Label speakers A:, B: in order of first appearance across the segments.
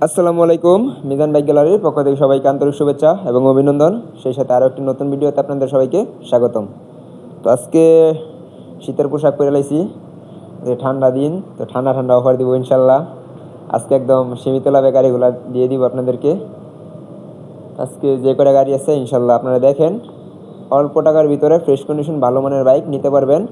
A: আসসালামু আলাইকুম। মিজান বাইক গ্যালারির পক্ষ থেকে সবাইকে আন্তরিক শুভেচ্ছা এবং অভিনন্দন। সেই সাথে আরও একটি নতুন ভিডিওতে আপনাদের সবাইকে স্বাগতম। তো আজকে শীতের পোশাক পরে লাইছি, যে ঠান্ডা দিন, তো ঠান্ডা ঠান্ডা অফার দিব ইনশাল্লাহ। আজকে একদম সীমিত লাভে গাড়িগুলো দিয়ে দিব আপনাদেরকে। আজকে যে কটা গাড়ি আছে ইনশাল্লাহ আপনারা দেখেন, অল্প টাকার ভিতরে ফ্রেশ কন্ডিশন ভালো মানের বাইক নিতে পারবেন।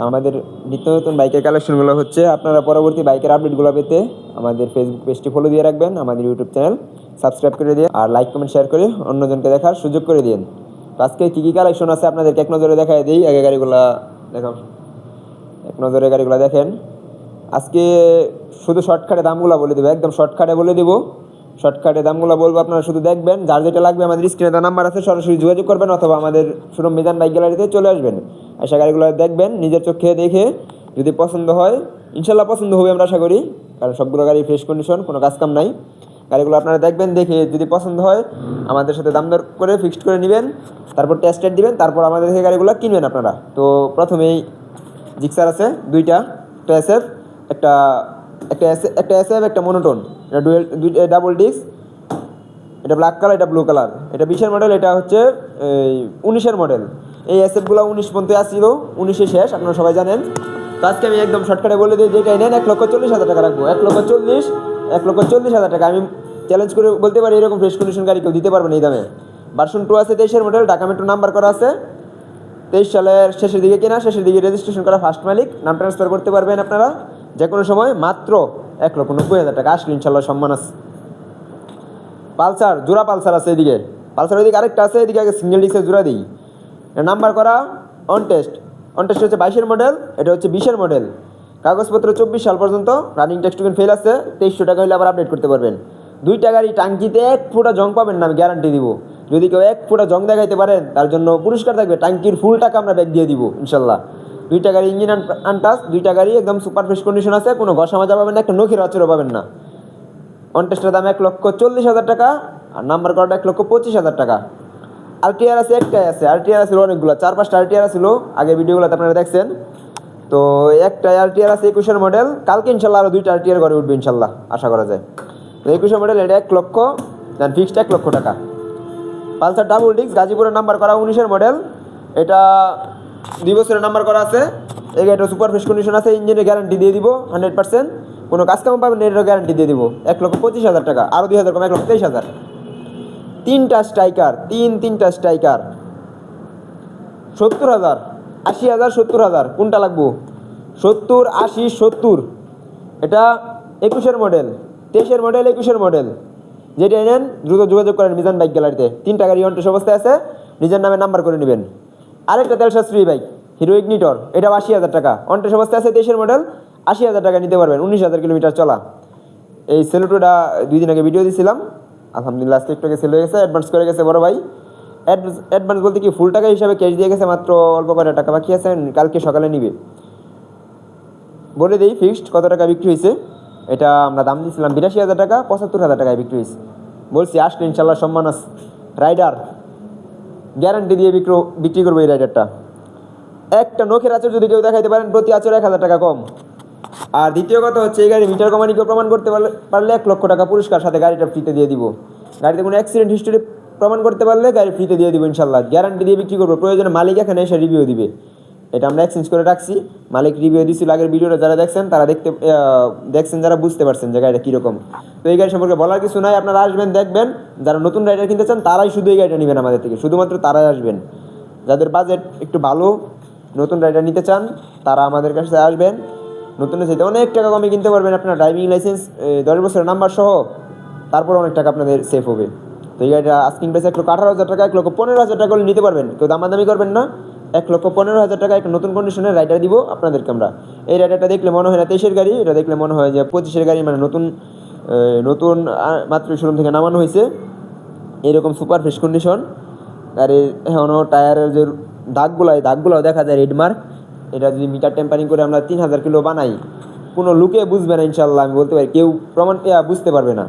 A: আমাদের নিত্য নতুন বাইকের কালেকশনগুলো হচ্ছে, আপনারা পরবর্তী বাইকের আপডেটগুলো পেতে আমাদের ফেসবুক পেজটি ফলো দিয়ে রাখবেন, আমাদের ইউটিউব চ্যানেল সাবস্ক্রাইব করে দিয়ে আর লাইক কমেন্ট শেয়ার করে অন্যজনকে দেখার সুযোগ করে দিন। তো আজকে কী কী কালেকশন আছে আপনাদেরকে এক নজরে দেখাই দিই। আগে গাড়িগুলো দেখাও, এক নজরে গাড়িগুলো দেখেন। আজকে শুধু শর্টকাটে দামগুলো বলে দেবো, একদম শর্টকাটে বলে দেবো। শর্টকাটে দামগুলো বলবো, আপনারা শুধু দেখবেন। যার যেটা লাগবে আমাদের স্ক্রিনে দেওয়া নাম্বার আছে, সরাসরি যোগাযোগ করবেন অথবা আমাদের শোরুম মিজান বাইক গ্যালারিতে চলে আসবেন। এসে গাড়িগুলো দেখবেন, নিজের চোখে দেখে যদি পছন্দ হয়, ইনশাল্লাহ পছন্দ হবে আমরা আশা করি, কারণ সবগুলো গাড়ি ফ্রেশ কন্ডিশন, কোনো কাজকাম নাই। গাড়িগুলো আপনারা দেখবেন, দেখে যদি পছন্দ হয় আমাদের সাথে দাম দর করে ফিক্সড করে নেবেন, তারপর টেস্ট রাইড দিবেন, তারপর আমাদের থেকে গাড়িগুলো কিনবেন আপনারা। তো প্রথমেই জিক্সার আছে দুইটা, একটা এসএফ, একটা একটা এসএফ, একটা মনোটোন। এটা দুইটা ডাবল ডিস্ক, এটা ব্ল্যাক কালার, এটা ব্লু কালার। এটা 20-এর মডেল, এটা হচ্ছে 19-এর মডেল। এই এসএফগুলো 19 পর্যন্ত আসছিল, 19-এ শেষ, আপনারা সবাই জানেন। তো আজকে আমি একদম শর্টকাটে বলে দিই, যেটাই নেন 1,40,000 টাকা রাখবো। 1,40,000 টাকা। আমি চ্যালেঞ্জ করে বলতে পারি, এরকম ফ্রেশ কন্ডিশন গাড়ি কেউ দিতে পারবে না এই দামে। ভার্সন 2 আছে, 23-এর মডেল, ঢাকা মেট্রো নাম্বার করা আছে। 23 সালের শেষের দিকে কেনা, শেষের দিকে রেজিস্ট্রেশন করা, ফার্স্ট মালিক, নাম ট্রান্সফার করতে পারবেন আপনারা যে কোনো সময়। মাত্র 1,90,000 টাকা আসলে ইনশাল্লাহ সম্মান আছে। পালসার, জোড়া পালসার আছে এদিকে, পালসার ওইদিকে আরেকটা আছে, এদিকে আগে সিঙ্গেল ডিস্কের জোড়া দিই। নাম্বার করা, অন টেস্ট হচ্ছে 22-এর মডেল, এটা হচ্ছে 20-এর মডেল। কাগজপত্র 24 সাল পর্যন্ত, রানিং টেক্সট টোকেন ফেল আছে। 2300 টাকা হলে আবার আপডেট করতে পারবেন। দুইটা গাড়ি টাঙ্কিতে 1 ফুটা জং পাবেন না, আমি গ্যারান্টি দিব। যদি কেউ 1 ফুটা জং দেখাইতে পারেন, তার জন্য পুরস্কার থাকবে, টাঙ্কির ফুল টাকা আমরা ব্যাক দিয়ে দিব ইনশাল্লাহ। দুইটা গাড়ি ইঞ্জিন আনটাচ, দুইটা গাড়ি একদম সুপার ফ্রেশ কন্ডিশন আছে, কোনো ঘষা মাজা পাবেন না, একটা নখির আচরও পাবেন না। অন টেস্টের দাম 1,40,000 টাকা, আর নাম্বার করাটা 1,25,000 টাকা। আরটিআর আছে, একটাই আছে। আরটিআর আছে অনেকগুলো, 4-5টা আরটিআর ছিল আগের ভিডিওগুলোতে আপনারা দেখছেন। তো একটাই আরটিআর আছে 21-এর মডেল। কালকে ইনশাল্লাহ আরও 2টা আরটিআর ঘরে উঠবে ইনশাল্লাহ, আশা করা যায়। তো 21-এর মডেল, এটা 1 লক্ষ, দেন ফিক্সড 1 লক্ষ টাকা। পালসার ডাবল ডিস্ক, গাজীপুরের নাম্বার করা, 19-এর মডেল। এটা 2 বছরের নাম্বার করা আছে। এই গাড়িটা সুপার ফ্রেশ কন্ডিশন আছে, ইঞ্জিনের গ্যারান্টি দিয়ে দিব 100%। কোনো কাজ কাম পাবেন, এটারও গ্যারান্টি দিয়ে দিব। 1,25,000 টাকা, আরও 2,000 কম, 1,23,000। তিনটা স্ট্রাইকার, তিনটা স্ট্রাইকার 70,000, 80,000, 70,000, কোনটা লাগবো? 70, 80, 70। এটা 21-এর মডেল, 23-এর মডেল, 21-এর মডেল। যেটা নেন দ্রুত যোগাযোগ করেন মিজান বাইক গ্যালারিতে। 3টা গাড়ি অন্টেস অবস্থায় আছে, নিজের নামে নাম্বার করে নেবেন। আরেকটা তেল সাশ্রয়ী বাইক, হিরো ইগনিটর, এটা 80,000 টাকা, অন্টেস অবস্থায় আছে, 23-এর মডেল, 80,000 টাকা নিতে পারবেন। 19,000 কিলোমিটার চলা। এই সেলুটোটা 2 দিন আগে ভিডিও দিয়েছিলাম, আলহামদুলিল্লাহ আজকে একটু আগে সেল হয়ে গেছে, অ্যাডভান্স করে গেছে বড় ভাই। অ্যাডভান্স বলতে কি, ফুল টাকা হিসাবে ক্যাশ দিয়ে গেছে, মাত্র অল্প কয়টা টাকা বাকি আছে, কালকে সকালে নিবে। বলে দিই ফিক্সড কত টাকা বিক্রি হয়েছে। এটা আমরা দাম দিয়েছিলাম 82,000 টাকা, 75,000 টাকায় বিক্রি হয়েছে। বলছি আসলে ইনশাল্লাহ সম্মান আছে। রাইডার গ্যারান্টি দিয়ে বিক্রি করবো এই রাইডারটা। একটা নখের আচর যদি কেউ দেখাইতে পারেন, প্রতি আচর 1,000 টাকা কম। আর দ্বিতীয় কথা হচ্ছে, এই গাড়ি মিটার কোম্পানিকে প্রমাণ করতে পারলে 1 লক্ষ টাকা পুরস্কার, সাথে গাড়িটা ফ্রিতে দিয়ে দিব। গাড়িতে কোনো অ্যাক্সিডেন্ট হিস্টোরি প্রমাণ করতে পারলে গাড়ি ফ্রিতে দিয়ে দিব ইনশাল্লাহ। গ্যারান্টি দিয়ে বিক্রি করবো, প্রয়োজনে মালিক এখানে এসে রিভিউ দিবে। এটা আমরা এক্সচেঞ্জ করে রাখছি, মালিক রিভিউ দিয়েছিল আগের ভিডিওটা, যারা দেখছেন তারা দেখছেন, যারা বুঝতে পারছেন যে গাড়িটা কীরকম। তো এই গাড়ি সম্পর্কে বলার কিছু নাই, আপনারা আসবেন দেখবেন। যারা নতুন রাইডার কিনতে চান তারাই শুধু এই গাড়িটা নেবেন আমাদের থেকে, শুধুমাত্র তারাই আসবেন। যাদের বাজেট একটু ভালো, নতুন রাইডার নিতে চান, তারা আমাদের কাছে আসবেন। নতুনের চাইতে অনেক টাকা কমে কিনতে পারবেন, আপনার ড্রাইভিং লাইসেন্স 10 বছরের নাম্বার সহ, তারপর অনেক টাকা আপনাদের সেফ হবে। তো এই গাড়িটা আস্কিং প্রাইস 1,18,000 টাকা, 1,15,000 টাকা হলে নিতে পারবেন, কেউ দামাদামি করবেন না। 1,15,000 টাকা একটা নতুন কন্ডিশনের রাইডার দিব আপনাদেরকে আমরা। এই রাইডারটা দেখলে মনে হয় না 23-এর গাড়ি, এটা দেখলে মনে হয় যে 25-এর গাড়ি, মানে নতুন মাত্র শোরুম থেকে নামানো হয়েছে। এরকম সুপার ফ্রেশ কন্ডিশন গাড়ির। এখনও টায়ারের যে দাগগুলোও দেখা যায় রেড মার্ক। এটা যদি মিটার টেম্পারিং করে আমরা 3,000 কিলো বানাই, কোনো লুকে বুঝবে না ইনশাল্লাহ, আমি বলতে পারি, কেউ প্রমাণ বুঝতে পারবে না।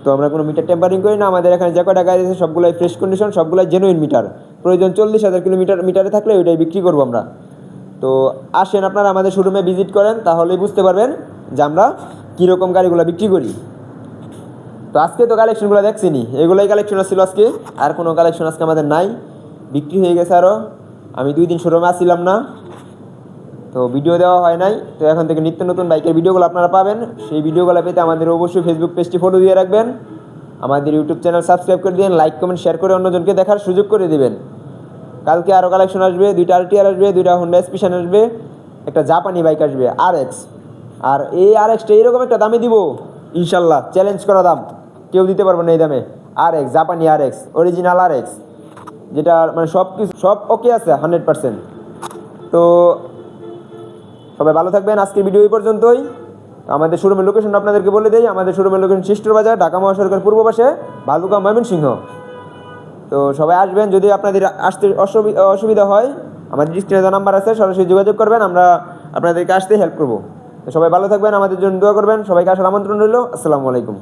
A: তো আমরা কোনো মিটার টেম্পারিং করি না। আমাদের এখানে যে কয়টা গাড়ি আছে সবগুলাই ফ্রেশ কন্ডিশন, সবগুলাই জেনুইন মিটার। প্রয়োজন 40,000 কিলোমিটার মিটারে থাকলে ওইটাই বিক্রি করবো আমরা। তো আসেন আপনারা আমাদের শোরুমে ভিজিট করেন, তাহলেই বুঝতে পারবেন যে আমরা কীরকম গাড়িগুলো বিক্রি করি। তো আজকে তো কালেকশনগুলো দেখছিনি, এগুলোই কালেকশন ছিল আজকে, আর কোনো কালেকশন আজকে আমাদের নাই, বিক্রি হয়ে গেছে আরও। আমি 2 দিন শোরুমে আসছিলাম না, তো ভিডিও দেওয়া হয় নাই। তো এখন থেকে নিত্য নতুন বাইকের ভিডিওগুলো আপনারা পাবেন। সেই ভিডিওগুলো পেতে আমাদের অবশ্যই ফেসবুক পেজটি ফলো দিয়ে রাখবেন, আমাদের ইউটিউব চ্যানেল সাবস্ক্রাইব করে দিন, লাইক কমেন্ট শেয়ার করে অন্যজনকে দেখার সুযোগ করে দেবেন। কালকে আরও কালেকশন আসবে, 2টা RTR আসবে, 2টা হোন্ডা স্পেশাল আসবে, একটা জাপানি বাইক আসবে RX। আর এই RXটা এইরকম একটা দামে দিব ইনশাল্লাহ, চ্যালেঞ্জ করা দাম, কেউ দিতে পারবে না এই দামে। RX, জাপানি RX, অরিজিনাল RX, যেটা মানে সব কিছু সব ওকে আছে 100%। তো সবাই ভালো থাকবেন, আজকের ভিডিও এই পর্যন্তই। আমাদের শোরুমের লোকেশন আপনাদেরকে বলে দেই, আমাদের শোরুমের লোকেশন শিষ্টর বাজার, ঢাকা মহাসড়কের পূর্ব পাশে, ভালুকা, ময়মনসিংহ। তো সবাই আসবেন, যদি আপনাদের আসতে অসুবিধা হয় আমাদের স্ক্রিনে নাম্বার আছে, সরাসরি যোগাযোগ করবেন, আমরা আপনাদেরকে আসতে হেল্প করবো। তো সবাই ভালো থাকবেন, আমাদের জন্য দোয়া করবেন, সবাইকে আসার আমন্ত্রণ রইল। আসসালামু আলাইকুম।